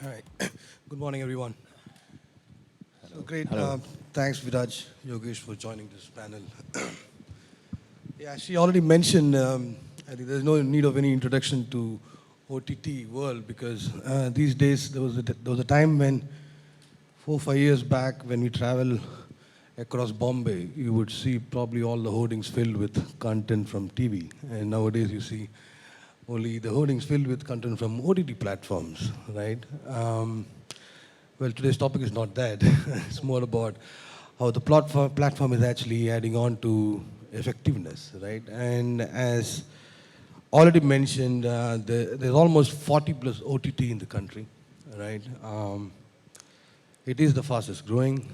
All right. Good morning, everyone. So great. Hello. Thanks, Viraj, Yogesh, for joining this panel. Yeah, she already mentioned, I think there's no need of any introduction to OTT world because these days there was a time when 4 or 5 years back when we travel across Bombay, you would see probably all the hoardings filled with content from TV. And nowadays you see only the hoardings filled with content from OTT platforms, right? Well, today's topic is not that. It's more about how the platform is actually adding on to effectiveness, right? And as already mentioned, there's almost 40 plus OTT in the country, right? It is the fastest growing.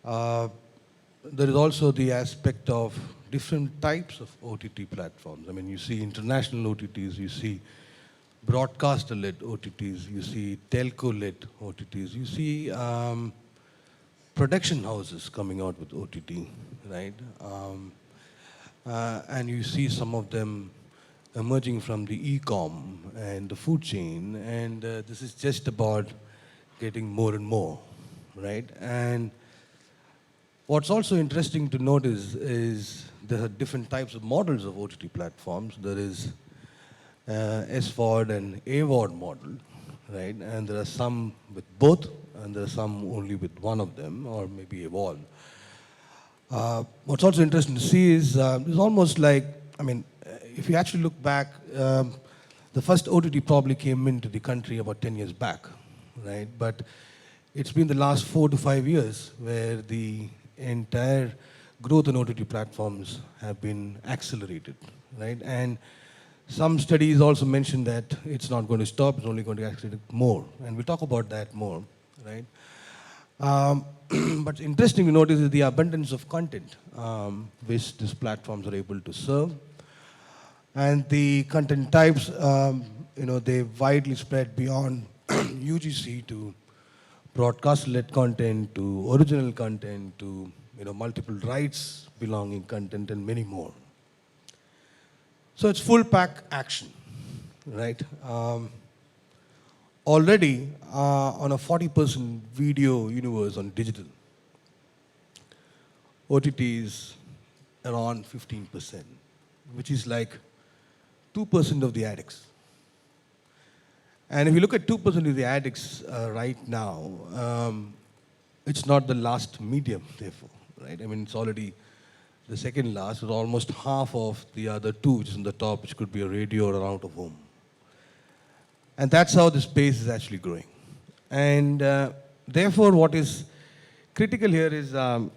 Uh, there is also the aspect of different types of OTT platforms. I mean, you see international OTTs, you see broadcaster-led OTTs, you see telco-led OTTs, you see production houses coming out with OTT, right? And you see some of them emerging from the e-com and the food chain, and this is just about getting more and more, right? And what's also interesting to notice is there are different types of models of OTT platforms. There is SVOD and AVOD model, right? And there are some with both, and there are some only with one of them, or maybe AVOD. What's also interesting to see is it's almost like, I mean, if you actually look back, the first OTT probably came into the country about 10 years back, right? But it's been the last 4 to 5 years where the entire growth in OTT platforms have been accelerated, right? And some studies also mention that it's not going to stop, it's only going to accelerate more. And we'll talk about that more, right? But interesting to notice is the abundance of content which these platforms are able to serve. And the content types, they widely spread beyond UGC to broadcast-led content, to original content, to multiple rights belonging content, and many more. So it's full pack action, right? Already on a 40% video universe on digital, OTT is around 15%, which is like 2% of the addicts. And if you look at 2% of the addicts right now, it's not the last medium, therefore, right? I mean, it's already the second last, is almost half of the other two, which is on the top, which could be a radio or an out of home. And that's how the space is actually growing. And therefore, what is critical here is, how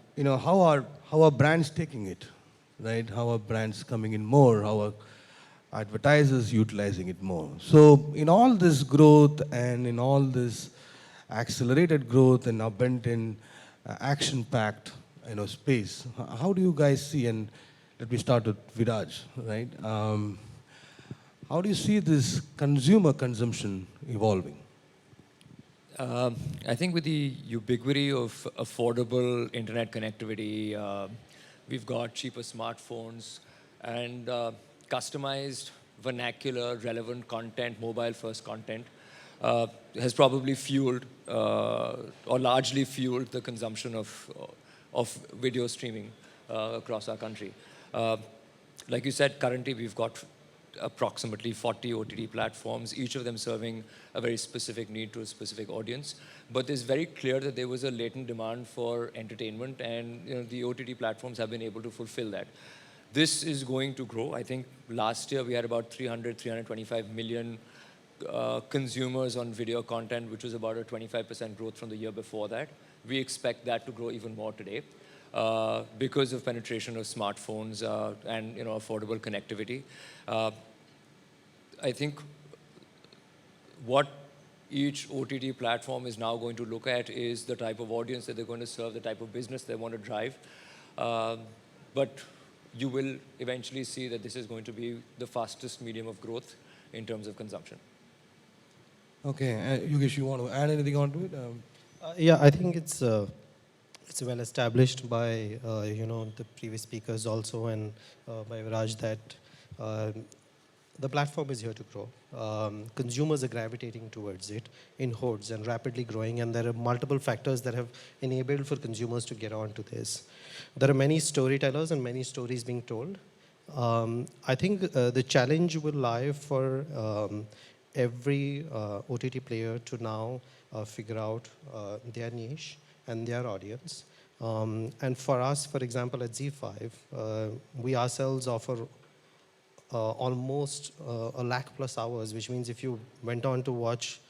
are brands taking it, right? How are brands coming in more? How are advertisers utilizing it more? So in all this growth and in all this accelerated growth and abundant, action-packed, space, how do you guys see? And let me start with Viraj, right? How do you see this consumer consumption evolving? I think with the ubiquity of affordable internet connectivity, we've got cheaper smartphones and customized, vernacular, relevant content, mobile-first content has probably fueled or largely fueled the consumption of video streaming across our country. Like you said, currently we've got approximately 40 OTT platforms, each of them serving a very specific need to a specific audience. But it's very clear that there was a latent demand for entertainment, and the OTT platforms have been able to fulfill that. This is going to grow. I think last year we had about 325 million consumers on video content, which was about a 25% growth from the year before that. We expect that to grow even more today because of penetration of smartphones and affordable connectivity. I think what each OTT platform is now going to look at is the type of audience that they're going to serve, the type of business they want to drive. But you will eventually see that this is going to be the fastest medium of growth in terms of consumption. Okay, Yogesh, you want to add anything onto it? Yeah, I think it's well established by the previous speakers also, and by Viraj, that the platform is here to grow. Consumers are gravitating towards it in hordes and rapidly growing, and there are multiple factors that have enabled for consumers to get onto this. There are many storytellers and many stories being told. I think the challenge will lie for every OTT player to now figure out their niche and their audience. And for us, for example, at Z5, we ourselves offer almost a lakh plus hours, which means if you went on to watch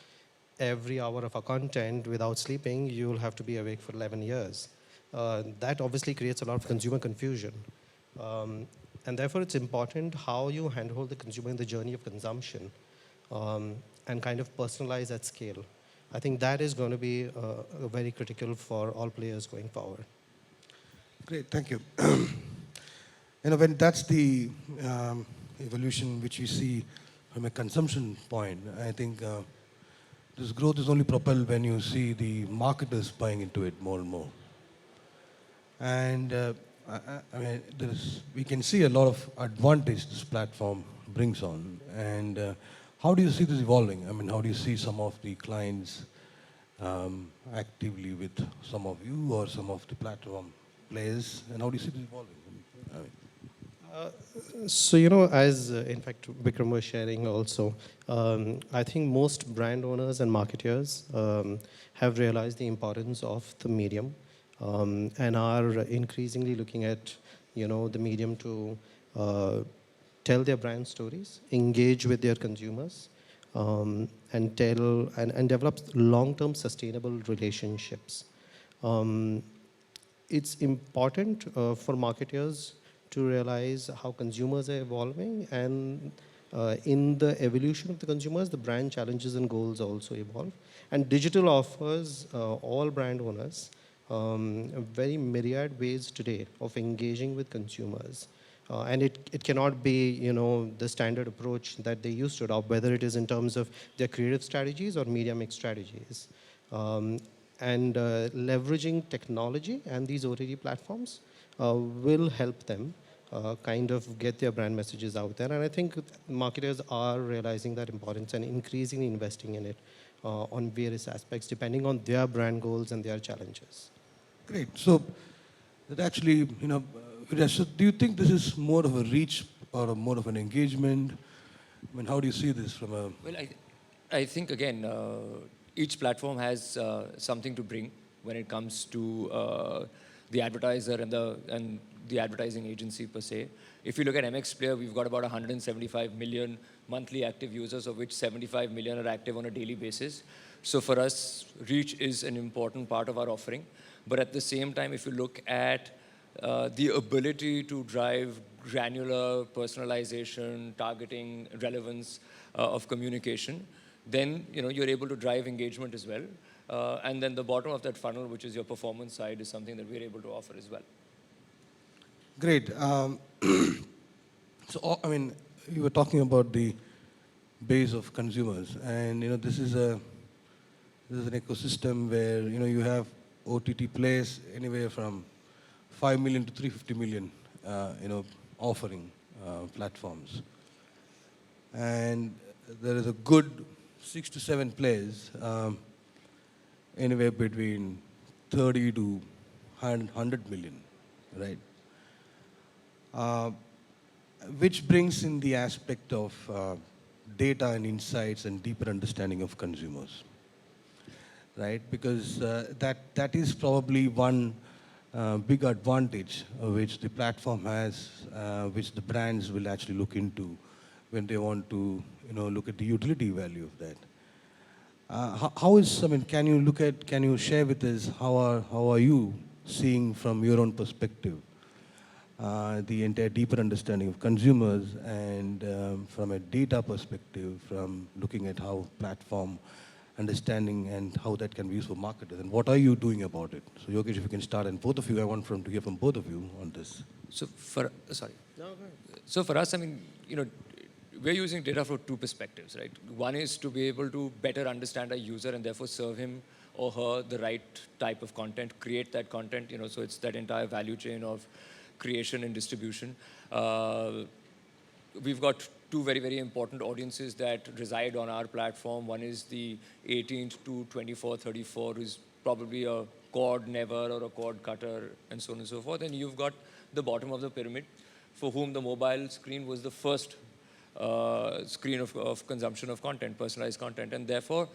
every hour of our content without sleeping, you'll have to be awake for 11 years. That obviously creates a lot of consumer confusion. And therefore, it's important how you handhold the consumer in the journey of consumption and kind of personalize at scale. I think that is going to be very critical for all players going forward. Great, thank you. When that's the evolution which we see from a consumption point, I think this growth is only propelled when you see the marketers buying into it more and more. And I mean, we can see a lot of advantage this platform brings on. And how do you see this evolving? I mean, how do you see some of the clients actively with some of you or some of the platform players? And how do you see this evolving? I mean, So, as in fact Vikram was sharing also, I think most brand owners and marketers have realized the importance of the medium and are increasingly looking at, the medium to tell their brand stories, engage with their consumers, and tell and develop long-term sustainable relationships. It's important for marketers to realize how consumers are evolving, and in the evolution of the consumers, the brand challenges and goals also evolve. And digital offers all brand owners very myriad ways today of engaging with consumers. And it cannot be, the standard approach that they used to adopt, whether it is in terms of their creative strategies or media mix strategies. And leveraging technology and these OTT platforms will help them kind of get their brand messages out there. And I think marketers are realizing that importance and increasingly investing in it on various aspects, depending on their brand goals and their challenges. great. So that actually, Viraj, so do you think this is more of a reach or more of an engagement? I mean, how do you see this from a... Well, I think, again, each platform has something to bring when it comes to the advertiser and the advertising agency per se. If you look at MX Player, we've got about 175 million monthly active users, of which 75 million are active on a daily basis. So for us, reach is an important part of our offering. But at the same time, if you look at the ability to drive granular personalization, targeting, relevance of communication, then you're able to drive engagement as well. And then the bottom of that funnel, which is your performance side, is something that we're able to offer as well. Great. So, I mean, you were talking about the base of consumers, and this is an ecosystem where you have OTT players anywhere from 5 million to 350 million, offering platforms, and there is a good 6 to 7 players, anywhere between 30 to 100 million, right? Which brings in the aspect of data and insights and deeper understanding of consumers, right? Because that is probably one big advantage which the platform has, which the brands will actually look into when they want to, look at the utility value of that. Can you share with us how are you seeing from your own perspective the entire deeper understanding of consumers, and from a data perspective, from looking at how platform understanding and how that can be used for marketers, and what are you doing about it? So Yogesh, if you can start, and both of you, I want to hear from both of you on this. So for us, I mean, we're using data for two perspectives, right? One is to be able to better understand our user and therefore serve him or her the right type of content, create that content, so it's that entire value chain of creation and distribution. We've got two very, very important audiences that reside on our platform. One is the 18th to 24, 34, who's probably a cord never or a cord cutter, and so on and so forth. And you've got the bottom of the pyramid, for whom the mobile screen was the first screen of consumption of content, personalized content. And therefore,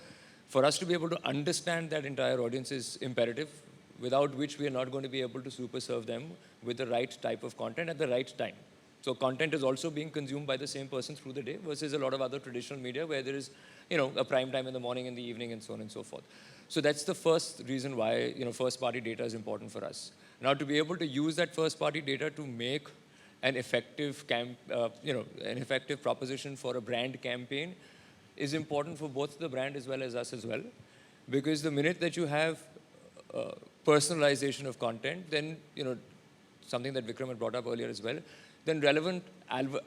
for us to be able to understand that entire audience is imperative, without which we are not going to be able to super serve them with the right type of content at the right time. So content is also being consumed by the same person through the day versus a lot of other traditional media where there is, a prime time in the morning, in the evening, and so on and so forth. So that's the first reason why, first-party data is important for us. Now, to be able to use that first-party data to make an effective an effective proposition for a brand campaign is important for both the brand as well as us as well. Because the minute that you have personalization of content, then, something that Vikram had brought up earlier as well, then relevant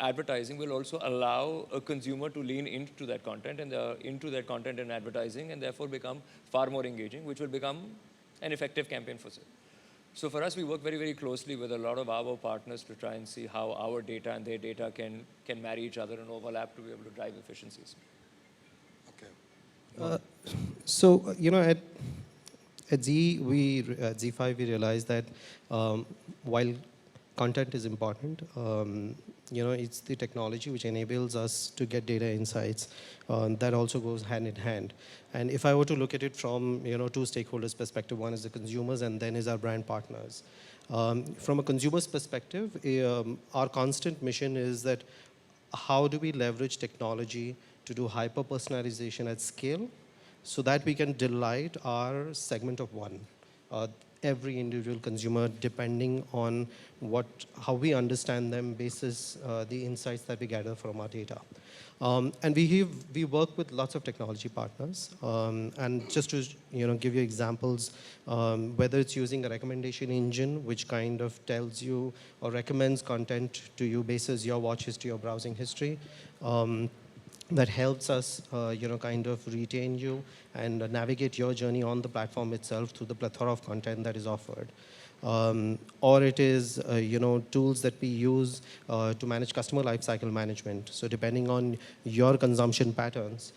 advertising will also allow a consumer to lean into that content and advertising, and therefore become far more engaging, which will become an effective campaign for sale. So for us, we work very, very closely with a lot of our partners to try and see how our data and their data can marry each other and overlap to be able to drive efficiencies. Okay. So, at Z5, we realized that while content is important, it's the technology which enables us to get data insights that also goes hand in hand. And if I were to look at it from, two stakeholders' perspective, one is the consumers and then is our brand partners. From a consumer's perspective, our constant mission is that how do we leverage technology to do hyper-personalization at scale so that we can delight our segment of one, every individual consumer, depending on how we understand them basis the insights that we gather from our data. And we work with lots of technology partners. And just to give you examples, whether it's using a recommendation engine, which kind of tells you or recommends content to you basis your watch history or browsing history, that helps us, kind of retain you and navigate your journey on the platform itself through the plethora of content that is offered. Or it is, tools that we use to manage customer lifecycle management. So depending on your consumption patterns,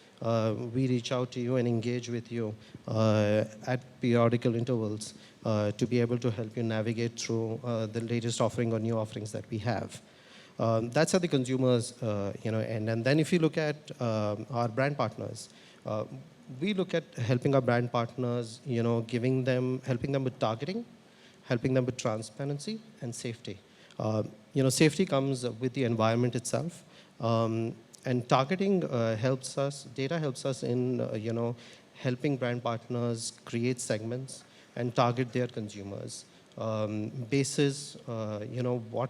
we reach out to you and engage with you at periodical intervals to be able to help you navigate through the latest offering or new offerings that we have. That's at the consumers, end. And then if you look at our brand partners, we look at helping our brand partners, helping them with targeting, helping them with transparency and safety. Safety comes with the environment itself. And targeting helps us, data helps us in, helping brand partners create segments and target their consumers. Basis, what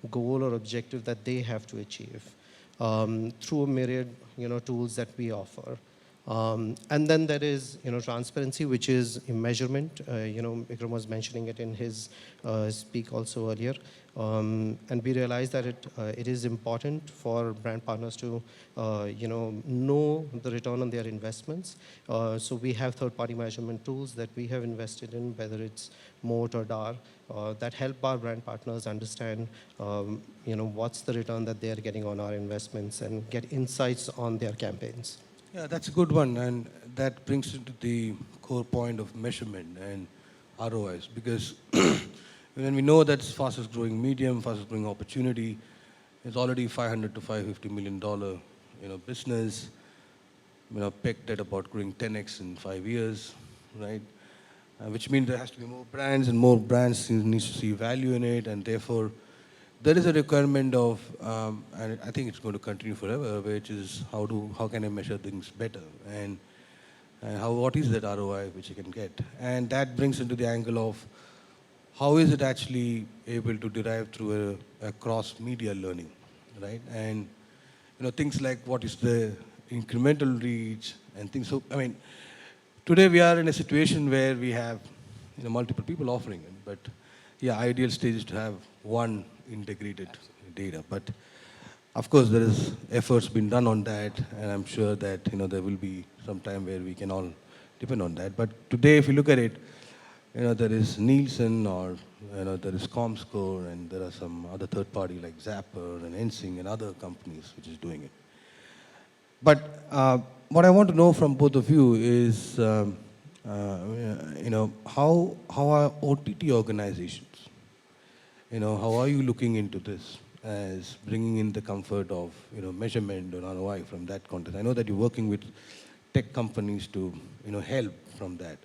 goal or objective that they have to achieve through a myriad, tools that we offer. And then there is, transparency, which is measurement. Vikram was mentioning it in his speak also earlier. And we realized that it is important for brand partners to, know the return on their investments. So we have third-party measurement tools that we have invested in, whether it's Moat or DAR, that help our brand partners understand, what's the return that they are getting on our investments and get insights on their campaigns. Yeah, that's a good one, and that brings into the core point of measurement and ROIs, because when we know that's fastest growing medium, fastest growing opportunity, it's already $500 to $550 million, business, pegged at about growing 10x in 5 years, right? Which means there has to be more brands, and more brands needs to see value in it, and therefore there is a requirement of, and I think it's going to continue forever, which is how can I measure things better, and what is that ROI which I can get, and that brings into the angle of how is it actually able to derive through a cross-media learning, right? And things like what is the incremental reach and things. So I mean, today we are in a situation where we have multiple people offering it, but yeah, ideal stage is to have one integrated data. But of course, there is efforts been done on that, and I'm sure that there will be some time where we can all depend on that. But today, if you look at it, There is Nielsen or, there is Comscore, and there are some other third party like Zapper and Ensing and other companies which is doing it. But what I want to know from both of you is, how are OTT organizations? How are you looking into this as bringing in the comfort of, measurement or ROI from that context? I know that you're working with tech companies to, help from that.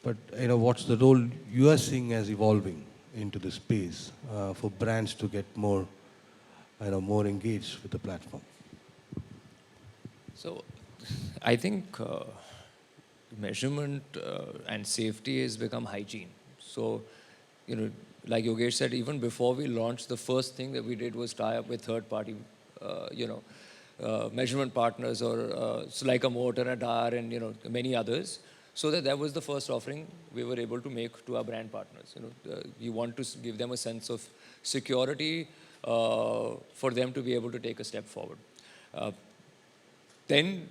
But, what's the role you are seeing as evolving into the space for brands to get more, more engaged with the platform? So I think measurement and safety has become hygiene. So, like Yogesh said, even before we launched, the first thing that we did was tie up with third-party, measurement partners, or so like a Moderator and many others. So that was the first offering we were able to make to our brand partners. We want to give them a sense of security for them to be able to take a step forward. Then,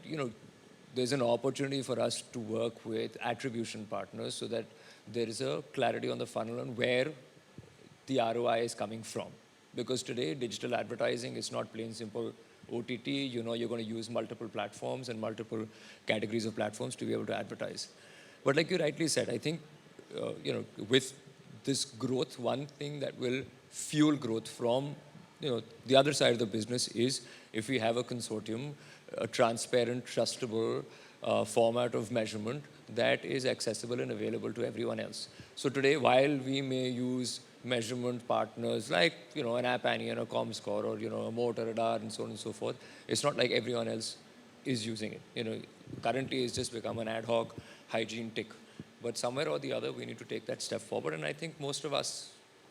there's an opportunity for us to work with attribution partners so that there is a clarity on the funnel on where the ROI is coming from. Because today, digital advertising is not plain simple OTT. You're going to use multiple platforms and multiple categories of platforms to be able to advertise. But like you rightly said, I think, with this growth, one thing that will fuel growth from, the other side of the business is if we have a consortium, a transparent, trustable format of measurement that is accessible and available to everyone else. So today, while we may use measurement partners like, an App Annie and a Comscore or, a Motor Radar and so on and so forth, it's not like everyone else is using it. Currently it's just become an ad hoc hygiene tick. But somewhere or the other, we need to take that step forward. And I think most of us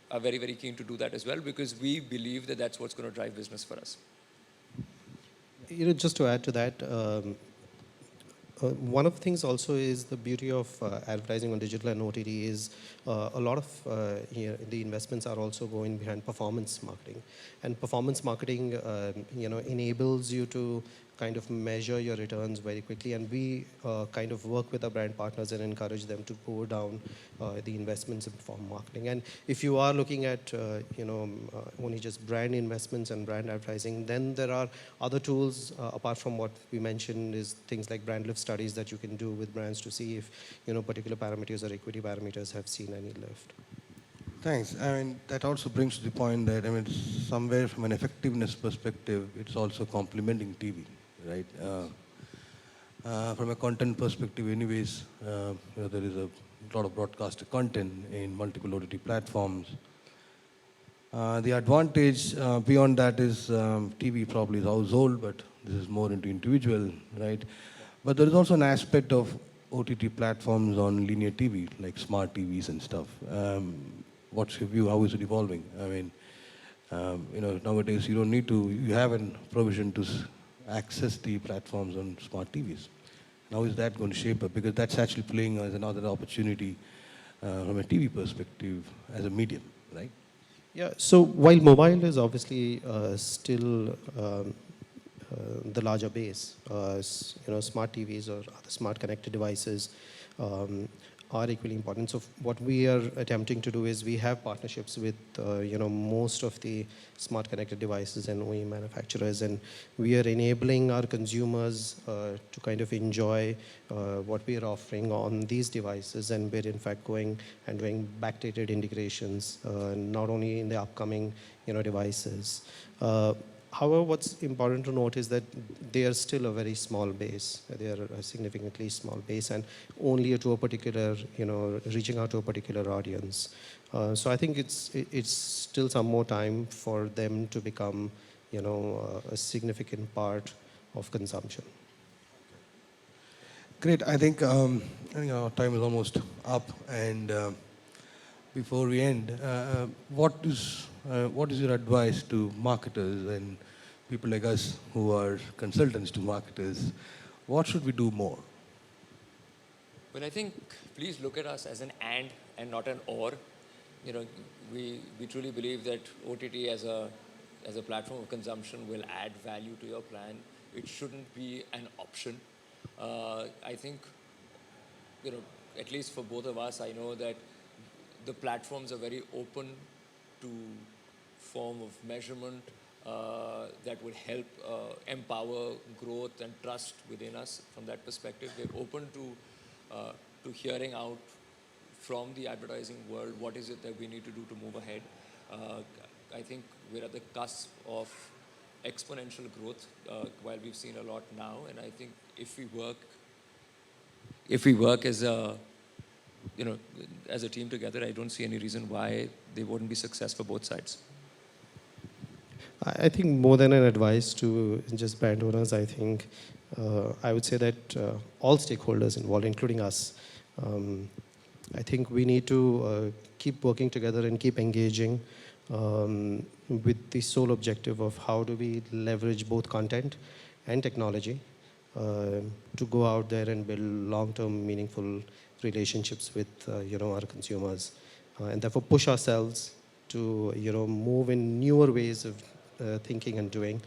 are very, very keen to do that as well, because we believe that that's what's going to drive business for us. Just to add to that, one of the things also is the beauty of advertising on digital and OTT is a lot of the investments are also going behind performance marketing. And performance marketing, enables you to kind of measure your returns very quickly. And we kind of work with our brand partners and encourage them to pour down the investments in performance marketing. And if you are looking at, only just brand investments and brand advertising, then there are other tools apart from what we mentioned, is things like brand lift studies that you can do with brands to see if, particular parameters or equity parameters have seen any lift. Thanks. I mean, that also brings to the point that, somewhere from an effectiveness perspective, it's also complementing TV, right? From a content perspective, anyways, there is a lot of broadcast content in multiple OTT platforms. The advantage beyond that is TV probably is household, but this is more into individual, right? But there is also an aspect of OTT platforms on linear TV, like smart TVs and stuff. What's your view? How is it evolving? I mean, nowadays you don't need to, you have a provision to access the platforms on smart TVs. How is that going to shape up? Because that's actually playing as another opportunity from a TV perspective as a medium, right? Yeah, so while mobile is obviously still the larger base, smart TVs or other smart connected devices are equally important. So what we are attempting to do is we have partnerships with most of the smart connected devices and OEM manufacturers, and we are enabling our consumers to kind of enjoy what we are offering on these devices, and we're in fact going and doing backdated integrations not only in the upcoming devices. However, what's important to note is that they are still a very small base. They are a significantly small base, and only to a particular, reaching out to a particular audience. So I think it's still some more time for them to become, a significant part of consumption. Great. I think our time is almost up, and before we end, what is your advice to marketers and people like us who are consultants to marketers? What should we do more? Well, I think please look at us as an and not an or. We truly believe that OTT as a platform of consumption will add value to your plan. It shouldn't be an option. I think, at least for both of us, I know that the platforms are very open to form of measurement that would help empower growth and trust within us from that perspective. They're open to hearing out from the advertising world what is it that we need to do to move ahead. I think we're at the cusp of exponential growth while we've seen a lot now, and I think if we work as a as a team together, I don't see any reason why they wouldn't be success for both sides. I think more than an advice to just brand owners, I think I would say that all stakeholders involved, including us, I think we need to keep working together and keep engaging with the sole objective of how do we leverage both content and technology to go out there and build long-term meaningful relationships with our consumers, and therefore push ourselves to move in newer ways of thinking and doing,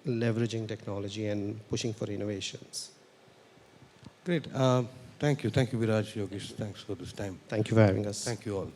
leveraging technology and pushing for innovations. Great. Thank you. Thank you, Viraj, Yogesh. Thanks for this time. Thank you for having us. Thank you all.